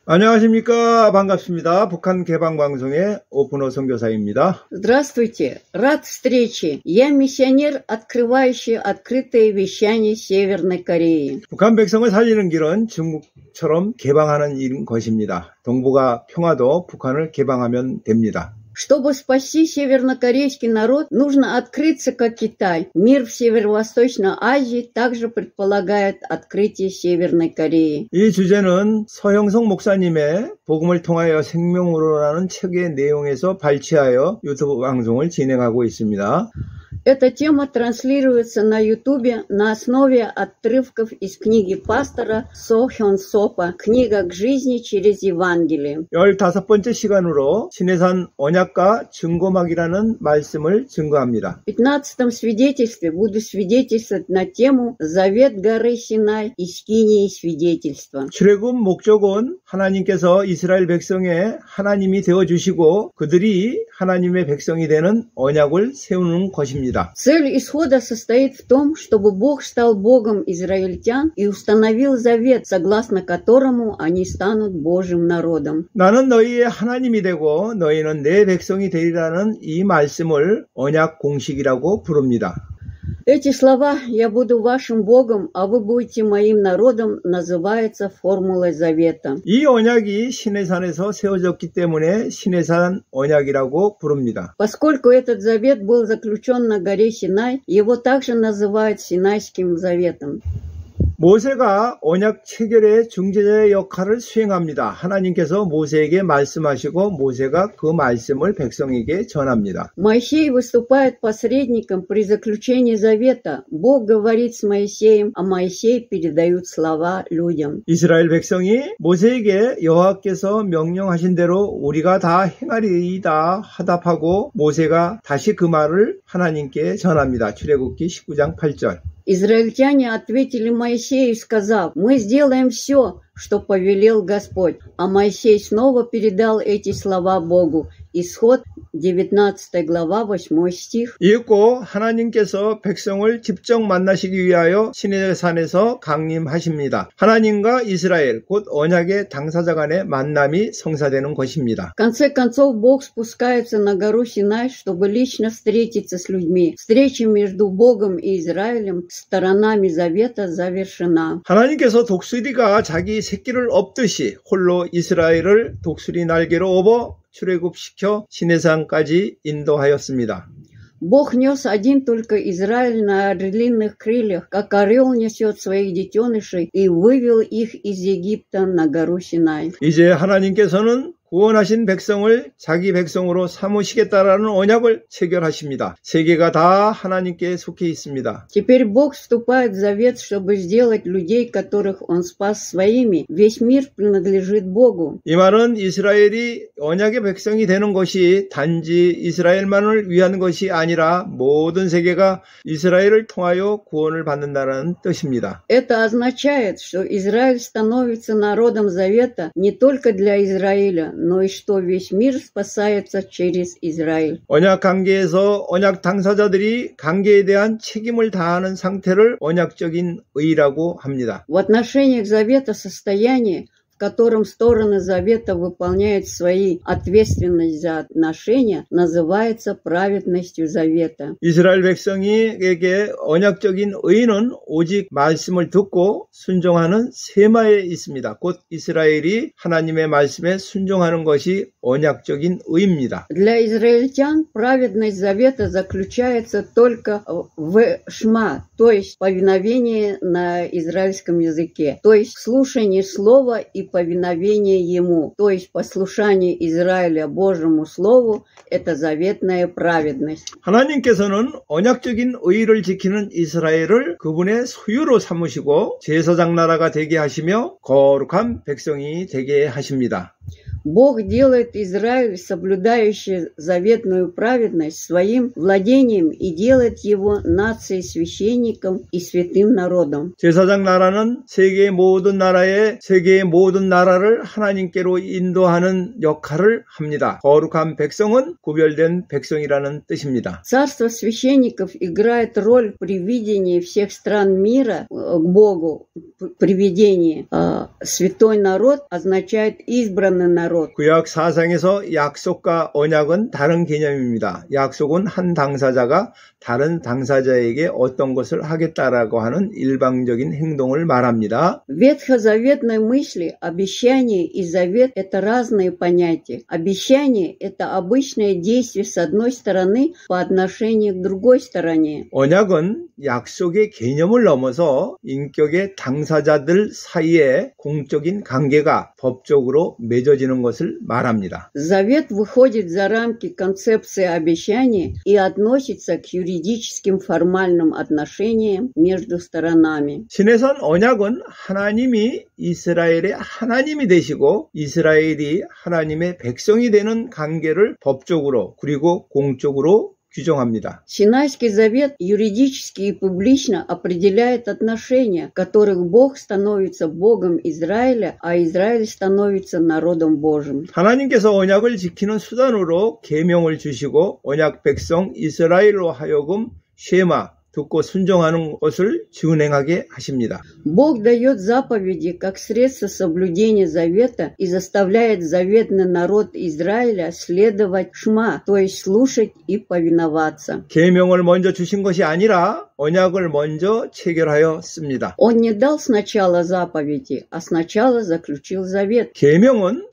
안녕하십니까. 반갑습니다. 북한 개방방송의 오픈호 선교사입니다. Здравствуйте. Рад встрече. Я миссионер, открывающий открытое вещание Северной Кореи. 북한 백성을 살리는 길은 중국처럼 개방하는 일인 것입니다. 동북아 평화도 북한을 개방하면 됩니다. Чтобы спасти севернокорейский народ, нужно открыться как Китай. Мир в Северо-Восточной Азии также предполагает открытие Северной Кореи. 이 주제는 서형석 목사님의 복음을 통하여 생명으로라는 책의 내용에서 발췌하여 유튜브 방송을 진행하고 있습니다. Эта тема транслируется на Ютубе на основе отрывков из книги пастора Со Хён Сопа «Книга к жизни через Евангелие». 15번째 시간으로 신해산 언약과 증거막이라는 말씀을 증거합니다. В 15-м свидетельстве буду свидетельствовать на тему «Завет горы Синай и скинии свидетельства». 출애굽 목적은 하나님께서 이스라엘 백성의 하나님이 되어주시고 그들이 하나님의 백성이 되는 언약을 세우는 것입니다. Цель исхода состоит в том, чтобы Бог стал Богом израильтян и установил завет, согласно которому они станут Божьим народом. 나는 너희의 하나님이 되고 너희는 내 백성이 되리라는 이 말씀을 언약 공식이라고 부릅니다. Эти слова «Я буду вашим Богом, а вы будете моим народом» называется формулой завета. 이 언약이 시내산에서 세워졌기 때문에 시내산 언약이라고 부릅니다. Поскольку этот завет был заключен на горе Синай, его также называют Синайским заветом. 모세가 언약 체결의 중재자의 역할을 수행합니다. 하나님께서 모세에게 말씀하시고 모세가 그 말씀을 백성에게 전합니다. Моисей выступает посредником при заключении завета. Бог говорит с Моисеем, а Моисей передает слова людям. 이스라엘 백성이 모세에게 여호와께서 명령하신 대로 우리가 다 행하리이다 하답하고 모세가 다시 그 말을 하나님께 전합니다. 출애굽기 19장 8절. Израильтяне ответили Моисею, сказав: «Мы сделаем все, что повелел Господь». А Моисей снова передал эти слова Богу. Исход 19 глава 8 стих. 이윽고 하나님께서 백성을 직접 만나시기 위하여 시내산에서 강림하십니다. 하나님과 이스라엘 곧 언약의 당사자 간의 만남이 성사되는 것입니다. В конце концов, Бог спускается на гору Синай, чтобы лично встретиться с людьми. Встреча между Богом и Израилем, сторонами завета, завершена. 하나님께서 독수리가 자기 새끼를 업듯이 홀로 이스라엘을 독수리 날개로 업어 출애굽시켜 시내산까지 인도하였습니다. Бог нес один только Израиль на орлиных крыльях, как орел несет своих детенышей, и вывел их из Египта на гору Синай. 이제 하나님께서는 구원하신 백성을 자기 백성으로 삼으시겠다라는 언약을 체결하십니다. 세계가 다 하나님께 속해 있습니다. Теперь Бог вступает в завет, чтобы сделать людей, которых Он спас своими. Весь мир принадлежит Богу. 이 말은 이스라엘이 언약의 백성이 되는 것이 단지 이스라엘만을 위한 것이 아니라 모든 세계가 이스라엘을 통하여 구원을 받는다는 뜻입니다. Это означает, что Израиль становится народом завета не только для Израиля, но и что весь мир спасается через Израиль. 언약 관계에서 언약 당사자들이 관계에 대한 책임을 다하는 상태를 언약적인 의라고 합니다. В отношениях завета состояние, в котором стороны завета выполняют свои ответственность за отношения, называется праведностью завета. 이스라엘 백성에게 언약적인 의는 오직 말씀을 듣고 순종하는 세마에 있습니다. 곧 이스라엘이 하나님의 말씀에 순종하는 것이 언약적인 의입니다. Для израильтян праведность завета заключается только в шма, то есть повиновение на израильском языке, то есть слушание слова и повиновение ему, то есть послушание Израиля Божьему Слову, это заветная праведность. 하나님께서는 언약적인 의를 지키는 이스라엘을 그분의 소유로 삼으시고 제사장 나라가 되게 하시며 거룩한 백성이 되게 하십니다. Бог делает Израиль, соблюдающий заветную праведность, своим владением и делает его нацией, священником и святым народом. 제사장 나라는 세계의 모든 나라를 하나님께로 인도하는 역할을 합니다. 거룩한 백성은 구별된 백성이라는 뜻입니다. Царство священников играет роль при ведении всех стран мира к Богу, приведении. Святой народ означает избранный народ. 구약 사상에서 약속과 언약은 다른 개념입니다. 약속은 한 당사자가 다른 당사자에게 어떤 것을 하겠다라고 하는 일방적인 행동을 말합니다. В ветхозаветной мысли обещание и завет – это разные понятия. Обещание – это обычное действие с одной стороны по отношению к другой стороне. 언약은 약속의 개념을 넘어서 인격의 당사자들 사이에 공적인 관계가 법적으로 맺어지는 것을 말합니다. Завет выходит за рамки концепции обещания и относится к юридическим формальным отношениям между сторонами. 신해선 언약은 하나님이 이스라엘의 하나님이 되시고 이스라엘이 하나님의 백성이 되는 관계를 법적으로 그리고 공적으로 규정합니다. Синайский завет юридически и публично определяет отношения, в которых Бог становится Богом Израиля, а Израиль становится народом Божьим. 하나님께서 언약을 지키는 수단으로 계명을 주시고 언약 백성 이스라엘로 하여금 쉐마 듣고 순종하는 것을 준행하게 하십니다. Бог дает заповеди как средство соблюдения завета и заставляет заветный народ Израиля следовать шма, то есть слушать и повиноваться. 계명을 먼저 주신 것이 아니라 언약을 먼저 체결하였습니다. Он не дал сначала заповеди, а сначала заключил завет. 계명은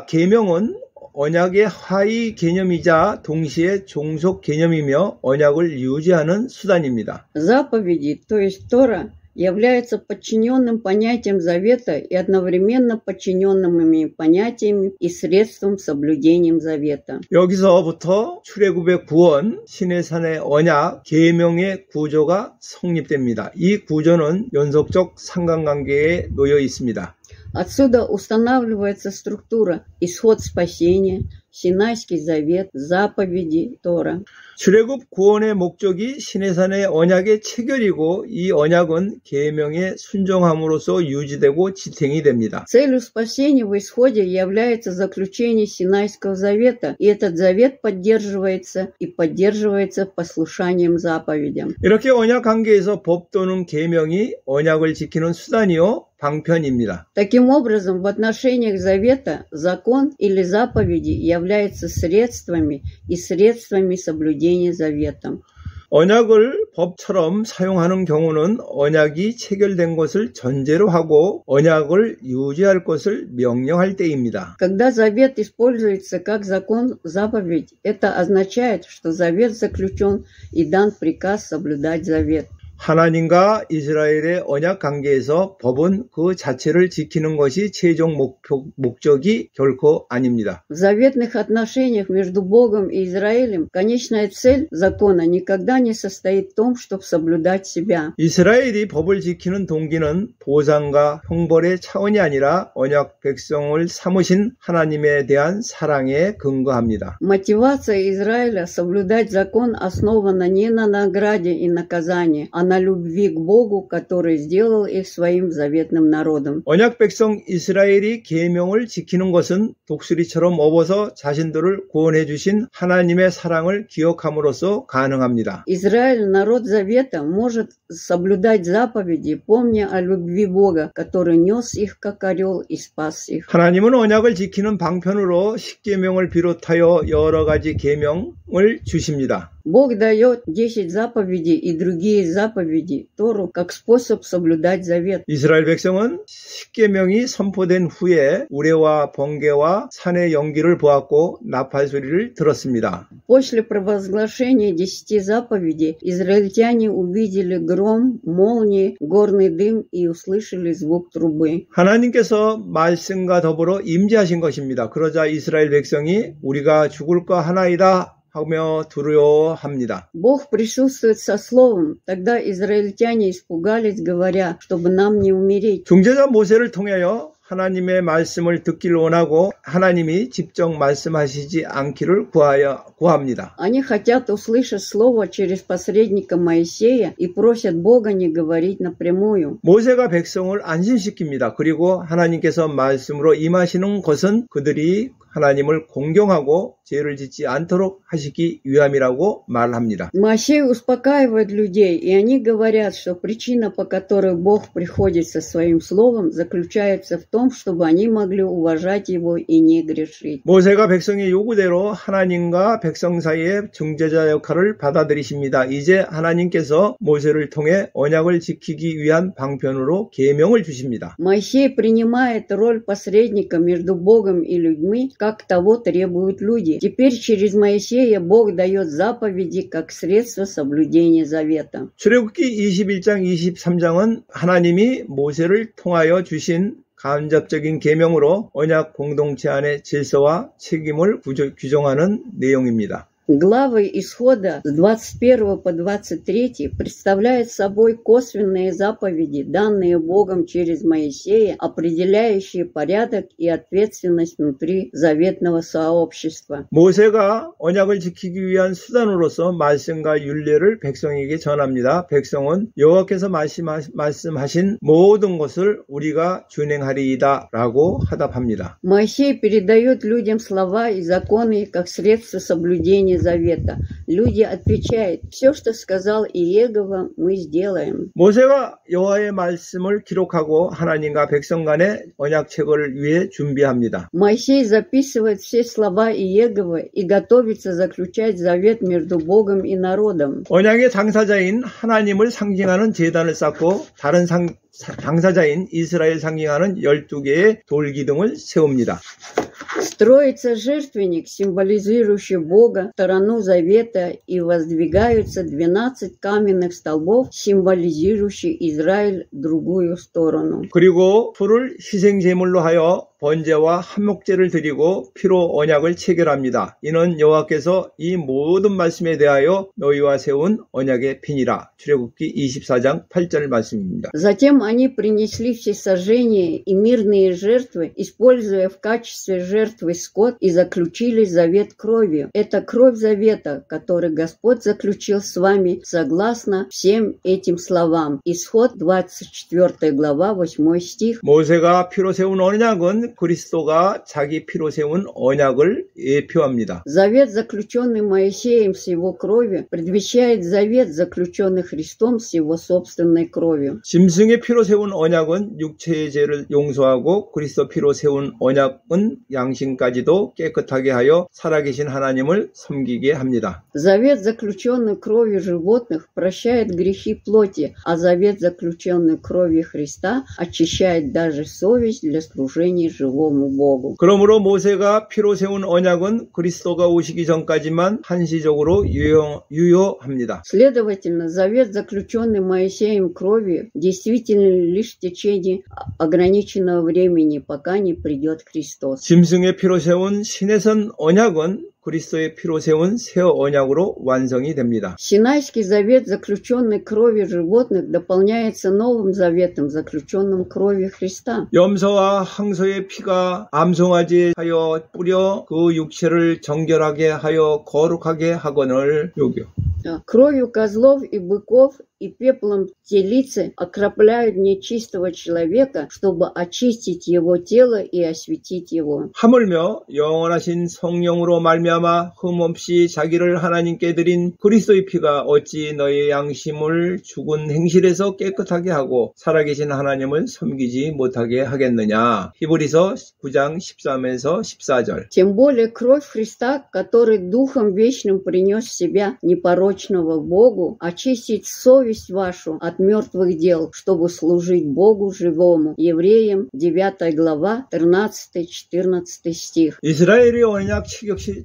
계명은 언약의 하위 개념이자 동시에 종속 개념이며 언약을 유지하는 수단입니다. Заповеди, то есть Тора, является подчиненным понятием завета и одновременно подчиненными понятиями и средством соблюдением завета. 여기서부터 출애굽의 구원, 시내산의 언약, 계명의 구조가 성립됩니다. 이 구조는 연속적 상관관계에 놓여 있습니다. Отсюда устанавливается структура, исход спасения, Синайский завет, заповеди Тора. 출애굽 구원의 목적이 시내산의 언약의 체결이고 이 언약은 계명에 순종함으로써 유지되고 지탱이 됩니다. Целью спасения в исходе является заключение Синайского завета, и этот завет поддерживается послушанием заповедям. 이렇게 언약 관계에서 법 또는 계명이 언약을 지키는 수단이요 방편입니다. Таким образом, в отношениях завета закон или заповеди являются средствами соблюдения завета. 언약을 법처럼 사용하는 경우는 언약이 체결된 것을 전제로 하고 언약을 유지할 것을 명령할 때입니다. Когда завет используется как закон, заповедь, это означает, что завет заключен и дан приказ соблюдать завет. 하나님과 이스라엘의 언약 관계에서 법은 그 자체를 지키는 것이 최종 목적이 결코 아닙니다. В заветных отношениях между Богом и Израилем конечная цель закона никогда не состоит в том, чтобы соблюдать себя. 이스라엘이 법을 지키는 동기는 보상과 형벌의 차원이 아니라 언약 백성을 삼으신 하나님에 대한 사랑에 근거합니다. Мотивация Израиля соблюдать закон основана не на награде и наказании, а на любви к Богу, который сделал их своим заветным народом. 언약 백성 이스라엘이 계명을 지키는 것은 독수리처럼 업어서 자신들을 구원해 주신 하나님의 사랑을 기억함으로써 가능합니다. Израиль, народ завета, может соблюдать заповеди, помня о любви Бога, который нес их как орел и спас их. 하나님은 언약을 지키는 방편으로 십계명을 비롯하여 여러 가지 계명을 주십니다. Бог дает 10 заповедей и другие заповеди Тору как способ соблюдать завет. 이스라엘 백성은 십계명이 선포된 후에 우레와 번개와 산의 연기를 보았고 나팔 소리를 들었습니다. После провозглашения 10 заповедей израильтяне увидели гром, молнии, горный дым и услышали звук трубы. 하나님께서 말씀과 더불어 임재하신 것입니다. 그러자 이스라엘 백성이 우리가 죽을까 하나이다 하며 두려워합니다. Бог присутствует со словом. Тогда израильтяне испугались, говоря, чтобы нам не умереть. 중재자 모세를 통하여 하나님의 말씀을 듣기를 원하고 하나님이 직접 말씀하시지 않기를 구합니다. Они хотят услышать слово через посредника Моисея и просят Бога не говорить напрямую. 모세가 백성을 안심시킵니다. 그리고 하나님께서 말씀으로 임하시는 것은 그들이 하나님을 공경하고 죄를 짓지 않도록 하시기 위함이라고 말합니다. Моисей успокаивает людей, и они говорят, что причина, по которой Бог приходит со своим словом, заключается в том, чтобы они могли уважать его и не грешить. 모세가 백성의 요구대로 하나님과 백성 사이의 중재자 역할을 받아들이십니다. 이제 하나님께서 모세를 통해 언약을 지키기 위한 방편으로 계명을 주십니다. Моисей принимает роль посредника между Богом и людьми, как того требуют люди. Теперь через Моисея Бог дает заповеди как средство соблюдения завета. 출애굽기 21장 23장은 하나님이 모세를 통하여 주신 간접적인 계명으로 언약 공동체 안의 질서와 책임을 규정하는 내용입니다. Главы Исхода с 21 по 23 представляют собой косвенные заповеди, данные Богом через Моисея, определяющие порядок и ответственность внутри заветного сообщества. 모세가 언약을 지키기 위한 수단으로서 말씀과 율례를 백성에게 전합니다. 백성은 여호와께서 말씀하신 모든 것을 우리가 준행하리이다 라고 하답합니다. Моисей передает людям слова и законы как средство соблюдения завета. Люди отвечают: все, что сказал Иегова, мы сделаем. 모세가 여호와의 말씀을 기록하고 하나님과 백성 간의 언약책을 위해 준비합니다. Моисей записывает все слова Иегова и готовится заключать завет между Богом и народом. 언약의 당사자인 하나님을 상징하는 제단을 쌓고 다른 당사자인 이스라엘 상징하는 12개의 돌기둥을 세웁니다. Строится жертвенник, символизирующий Бога, сторону завета, и воздвигаются 12 каменных столбов, символизирующих Израиль, другую сторону. 그리고 풀을 희생제물로 하여 번제와 한목제를 드리고 피로 언약을 체결합니다. 이는 여호와께서 이 모든 말씀에 대하여 너희와 세운 언약의 피니라. 출애굽기 24장 8절 말씀입니다. Затем они принесли всесожжения и мирные жертвы, используя в качестве жертвы скот, и заключили завет кровью. Это кровь завета, который Господь заключил с вами согласно всем этим словам. Исход 24 глава 8 стих. 모세가 피로 세운 언약은 그리스도가 자기 피로 세운 언약을 예표합니다. Завет, заключенный Моисеем с его кровью, предвещает завет, заключенный Христом с его собственной кровью. 짐승의 피로 세운 언약은 육체의 죄를 용서하고 그리스도 피로 세운 언약은 양심까지도 깨끗하게 하여 살아계신 하나님을 섬기게 합니다. Завет, заключенный кровью животных, прощает грехи плоти, а завет, заключенный кровью Христа, очищает даже совесть для служения живому Богу. 그러므로 모세가 피로 세운 언약은 그리스도가 오시기 전까지만 한시적으로 유효합니다. Следовательно, завет, заключенный Моисеем кровью, действительно лишь в течение ограниченного времени, пока не придет Христос. 짐승의 피로 세운 신에선 언약은 그리스도의 피로 세운 새 언약으로 완성이 됩니다. Синайский завет, заключенный кровью животных, дополняется новым заветом, заключенным кровью Христа. 염소와 항소의 피가 암송아지에 하여 뿌려 그 육체를 정결하게 하여 거룩하게 하거늘 요교. Кровью козлов и быков и пеплом телицы окропляют нечистого человека, чтобы очистить его тело и осветить его. 하물며 영원하신 성령으로 말미암아 흠없이 자기를 하나님께 드린 그리스도의 피가 어찌 너의 양심을 죽은 행실에서 깨끗하게 하고 살아계신 하나님을 섬기지 못하게 하겠느냐. 히브리서 9장 13에서 14절. Тем более кровь Христа, который Духом Вечным принес себя непорочного Богу, очистить совесть вашу от мертвых дел, чтобы служить Богу живому. Евреям 9 глава 13-14 стих. 이스라엘의 언약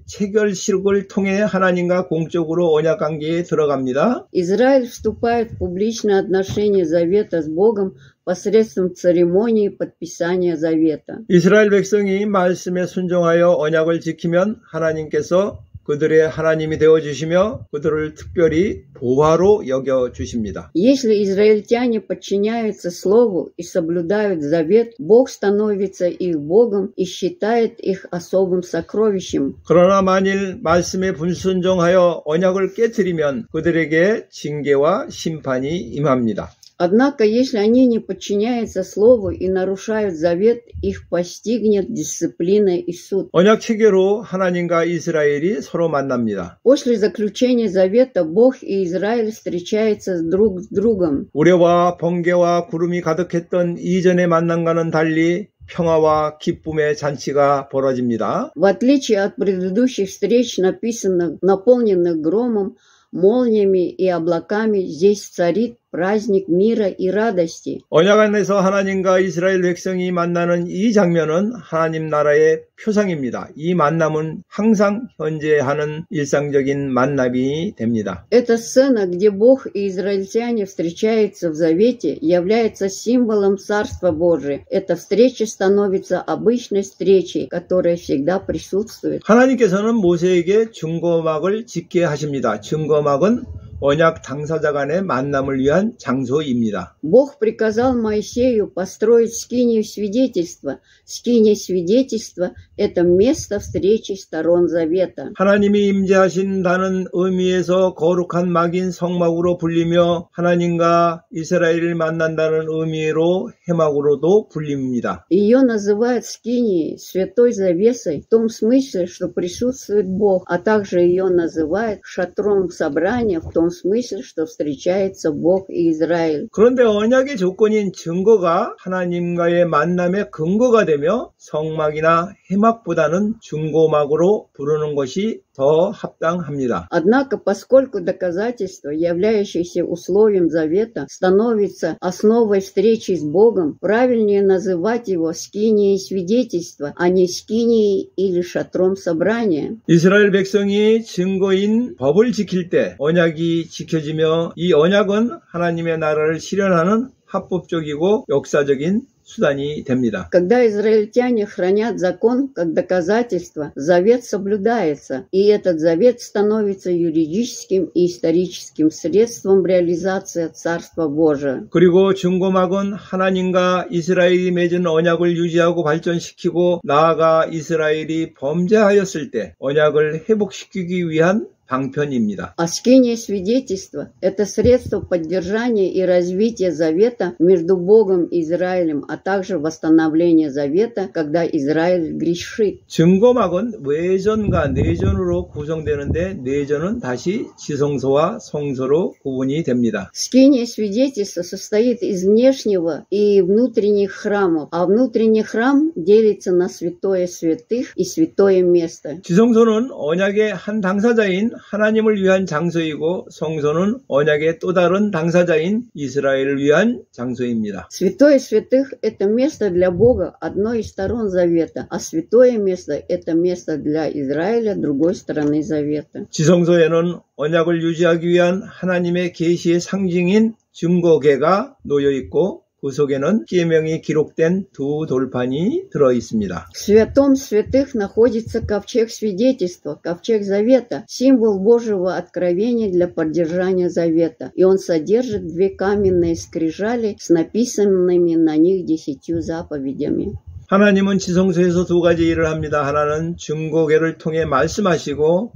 체결식을 통해 하나님과 공적으로 언약 관계에 들어갑니다. Израиль вступает в публичное отношение завета с Богом посредством церемонии подписания завета. 이스라엘 백성이 말씀에 순종하여 언약을 지키면 하나님께서 그들의 하나님이 되어주시며 그들을 특별히 보화로 여겨주십니다. Если израильтяне подчиняются Слову и соблюдают завет, Бог становится их Богом и считает их особым сокровищем. 그러나 만일 말씀에 불순종하여 언약을 깨뜨리면 그들에게 징계와 심판이 임합니다. Однако, если они не подчиняются Слову и нарушают завет, их постигнет дисциплина и суд. 언약 체계로 하나님과 이스라엘이 서로 만납니다. После заключения завета Бог и Израиль встречаются друг с другом. 우레와 번개와 구름이 가득했던 이전의 만남과는 달리 평화와 기쁨의 잔치가 벌어집니다. В отличие от предыдущих встреч, наполненных громом, молниями и облаками, здесь царит праздник мира и радости. 언약 안에서 하나님과 이스라엘 백성이 만나는 이 장면은 하나님 나라의 표상입니다. 이 만남은 항상 현재하는 일상적인 만남이 됩니다. Эта сцена, где Бог и израильтяне встречаются в завете, является символом Царства Божия. Эта встреча становится обычной встречей, которая всегда присутствует. 하나님께서는 모세에게 증거막을 짓게 하십니다. 증거막은 언약 당사자 간의 만남을 위한 장소입니다. Бог приказал Моисею построить скинию свидетельства. Скиния свидетельства – это место встречи сторон завета. 하나님이 임재하신다는 의미에서 거룩한 막인 성막으로 불리며 하나님과 이스라엘을 만난다는 의미로 해막으로도 불립니다. Ее называют скинией, святой завесой, в том смысле, что присутствует Бог, а также ее называют шатром собрания, в том смысле, что встречается Бог и Израиль. 그런데 언약의 조건인 증거가 하나님과의 만남의 근거가 되며 성막이나 해막보다는 중고막으로 부르는 것이 더 합당합니다. Однако, поскольку доказательство, являющееся условием завета, становится основой встречи с Богом, правильнее называть его скинией свидетельства, а не скинией или шатром собрания. 이스라엘 백성이 증거인 법을 지킬 때 언약이 지켜지며 이 언약은 하나님의 나라를 실현하는 합법적이고 역사적인 수단이 됩니다. Когда израильтяне хранят закон как доказательство, завет соблюдается, и этот завет становится юридическим и историческим средством реализации Царства Божия. 그리고 증거막은 하나님과 이스라엘이 맺은 언약을 유지하고 발전시키고 나아가 이스라엘이 범죄하였을 때 언약을 회복시키기 위한 방편입니다. А скиния свидетельства – это средство поддержания и развития завета между Богом и Израилем, а также восстановления завета, когда Израиль грешит. 증거막은 외전과 내전으로 구성되는데 내전은 다시 지성소와 성소로 구분이 됩니다. Скиния свидетельства состоит из внешнего и внутренних храмов, а внутренний храм делится на святое святых и святое место. 지성소는 언약의 한 당사자인 하나님을 위한 장소이고 성소는 언약의 또 다른 당사자인 이스라엘을 위한 장소입니다. Святое святых – это место для Бога одной из сторон завета, а святое место – это место для Израиля другой стороны завета. 지성소에는 언약을 유지하기 위한 하나님의 계시의 상징인 증거궤가 놓여 있고 그 속에는 계명이 기록된 두 돌판이 들어 있습니다. В святом святых находится ковчег свидетельства, ковчег завета, символ Божьего откровения для поддержания завета. И он содержит две каменные скрижали с написанными на них 10 заповедями. 하나님은 지성소에서 두 가지 일을 합니다. 하나는 증거궤를 통해 말씀하시고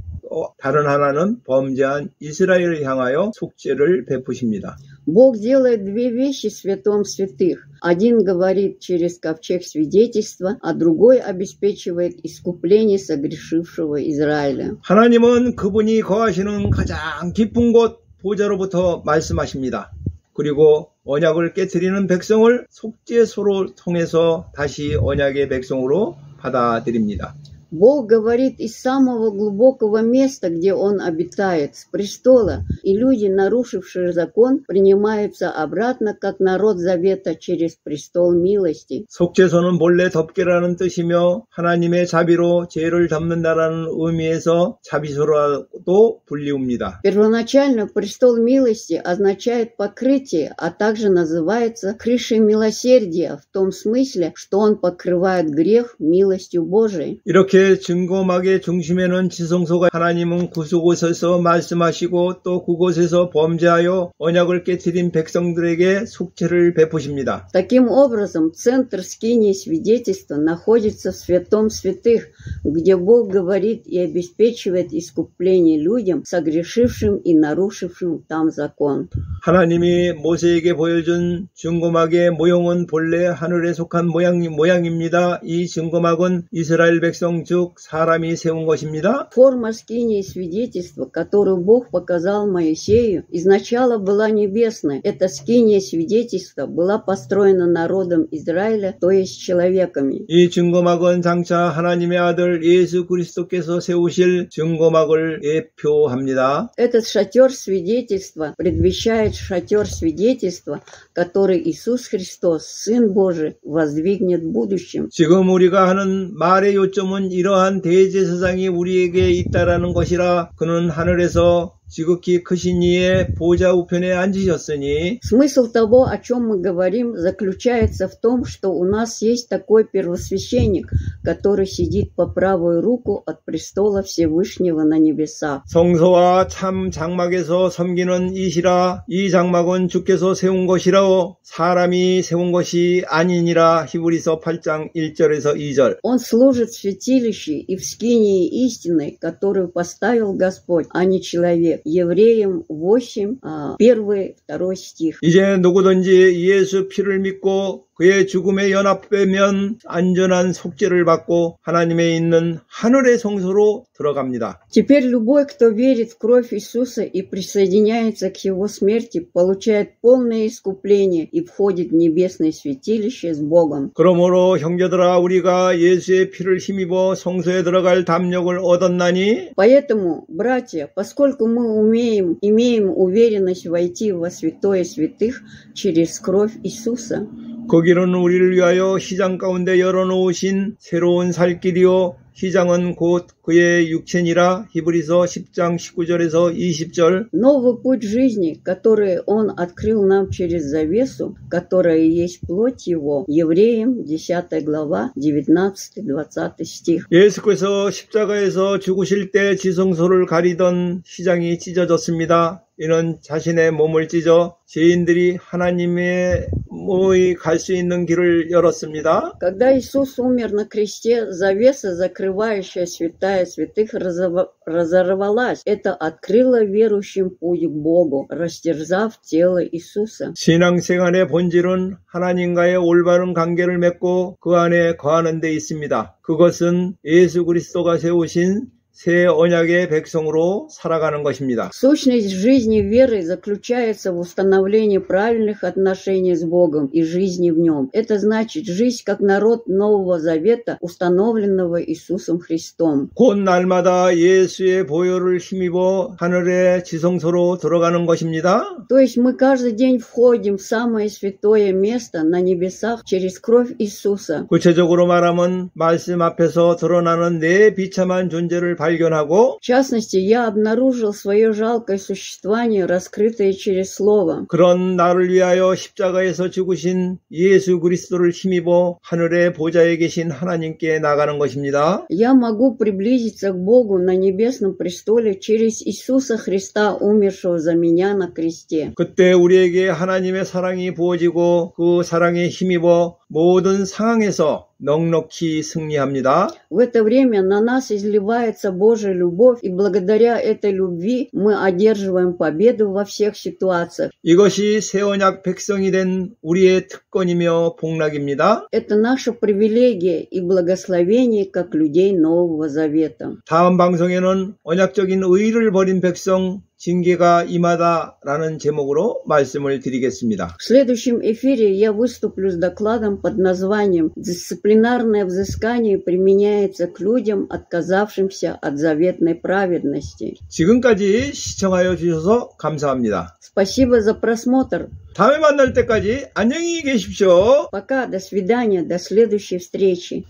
다른 하나는 범죄한 이스라엘을 향하여 속죄를 베푸십니다. Бог делает две вещи в святом святых. Один говорит через ковчег свидетельства, а другой обеспечивает искупление согрешившего Израиля. 하나님은 그분이 거하시는 가장 깊은 곳 보좌로부터 말씀하십니다. 그리고 언약을 깨트리는 백성을 속죄소로 통해서 다시 언약의 백성으로 받아들입니다. Бог говорит из самого глубокого места, где Он обитает, с престола, и люди, нарушившие закон, принимаются обратно, как народ завета, через престол милости. 속죄소는 본래 덮개라는 뜻이며 하나님의 자비로 죄를 덮는다라는 의미에서 자비소로도 불리웁니다. Первоначально престол милости означает покрытие, а также называется крышей милосердия, в том смысле, что он покрывает грех милостью Божией. 이렇게 이곳의 증거막의 중심에는 지성소가 하나님은 그곳에서 말씀하시고 또 그곳에서 범죄하여 언약을 깨뜨린 백성들에게 속죄를 베푸십니다. Таким образом, центр скинии свидетельства находится в святом святых, где Бог говорит и обеспечивает искупление людям, согрешившим и нарушившим там закон. 하나님이 모세에게 보여준 증거막의 모형은 본래 하늘에 속한 모양입니다. 이 증거막은 이스라엘 백성 즉 사람이 세운 것입니다. Форма скинии свидетельства, которую Бог показал Моисею, изначально была небесной. Эта скиния свидетельства была построена народом Израиля, то есть человеками. 이 증거막은 장차 하나님의 아들 예수 그리스도께서 세우실 증거막을 예표합니다. Этот шатер свидетельства предвещает шатер свидетельства, который Иисус Христос, Сын Божий, воздвигнет в будущем. 지금 우리가 하는 말의 요점은 이러한 대제사장이 우리에게 있다라는 것이라 그는 하늘에서 지극히 크신 이의 보좌 우편에 앉으셨으니 Смысл того, о чем мы говорим, заключается в том, что у нас есть такой первосвященник, который сидит по правую руку от престола Всевышнего на небесах. 성소와 참 장막에서 섬기는 이시라 이 장막은 주께서 세운 것이라 사람이 세운 것이 아니니라 히브리서 8장 1절에서 2절. Он служит в святилище и в скинии истины, которую поставил Господь, а не человек. Евреям 8, 1-2 стих. 이제 누구든지 예수 피를 믿고 그의 죽음에 연합되면 안전한 속죄를 받고 하나님의 있는 하늘의 성소로 들어갑니다. Теперь любой, кто верит в кровь Иисуса и присоединяется к Его смерти, получает полное искупление и входит в небесное святилище с Богом. 그러므로 형제들아 우리가 예수의 피를 힘입어 성소에 들어갈 담력을 얻었나니 Поэтому, братья, поскольку мы имеем уверенность войти во святое святых через кровь Иисуса, 거기는 우리를 위하여 시장 가운데 열어놓으신 새로운 살 길이요 시장은 곧 그의 육체니라 히브리서 10장 19절에서 20절. новый путь жизни, который Он открыл нам через завесу, которая есть плоть Его, Евреям 10 глава 19-20 стих. 예수께서 십자가에서 죽으실 때 지성소를 가리던 시장이 찢어졌습니다. 이는 자신의 몸을 찢어 죄인들이 하나님의 갈 수 있는 길을 열었습니다. Когда Иисус умер на кресте, завеса, закрывающая святая святых, разорвалась. Это открыло верующим путь к Богу, растерзав тело Иисуса. 신앙생활의 본질은 하나님과의 올바른 관계를 맺고 그 안에 거하는 데 있습니다. 그것은 예수 그리스도가 세우신 새 언약의 백성으로 살아가는 것입니다. Сущность жизни веры заключается в установлении правильных отношений с Богом и жизни в Нем. Это значит жизнь как народ Нового Завета, установленного Иисусом Христом. 곧 날마다 예수의 보혈을 힘입어 하늘의 지성소로 들어가는 것입니다. То есть мы каждый день входим в самое святое место на небесах через кровь Иисуса. 구체적으로 말하면 말씀 앞에서 드러나는 내 비참한 존재를 발견하고 В частности, я обнаружил свое жалкое существование, раскрытое через Слово. 그런 나를 위하여 십자가에서 죽으신 예수 그리스도를 힘입어 하늘의 보좌에 계신 하나님께 나가는 것입니다. Я могу приблизиться к Богу на небесном престоле через Иисуса Христа, умершего за меня на кресте. 그때 우리에게 하나님의 사랑이 부어지고 그 사랑에 힘입어 모든 상황에서 넉넉히 승리합니다. В это время на нас изливается Божья любовь, и благодаря этой любви мы одерживаем победу во всех ситуациях. 이것이 새 언약 백성이 된 우리의 특권이며 복락입니다. Это наша привилегия и благословение как людей Нового Завета. 다음 방송에는 언약적인 의를 버린 백성 징계가 임하다라는 제목으로 말씀을 드리겠습니다. В следующем эфире я выступлю с докладом под названием «Дисциплинарное взыскание применяется к людям, отказавшимся от заветной праведности». 지금까지 시청하여 주셔서 감사합니다. Спасибо за просмотр. 다음에 만날 때까지 안녕히 계십시오. Пока, до свидания, до следующей встречи.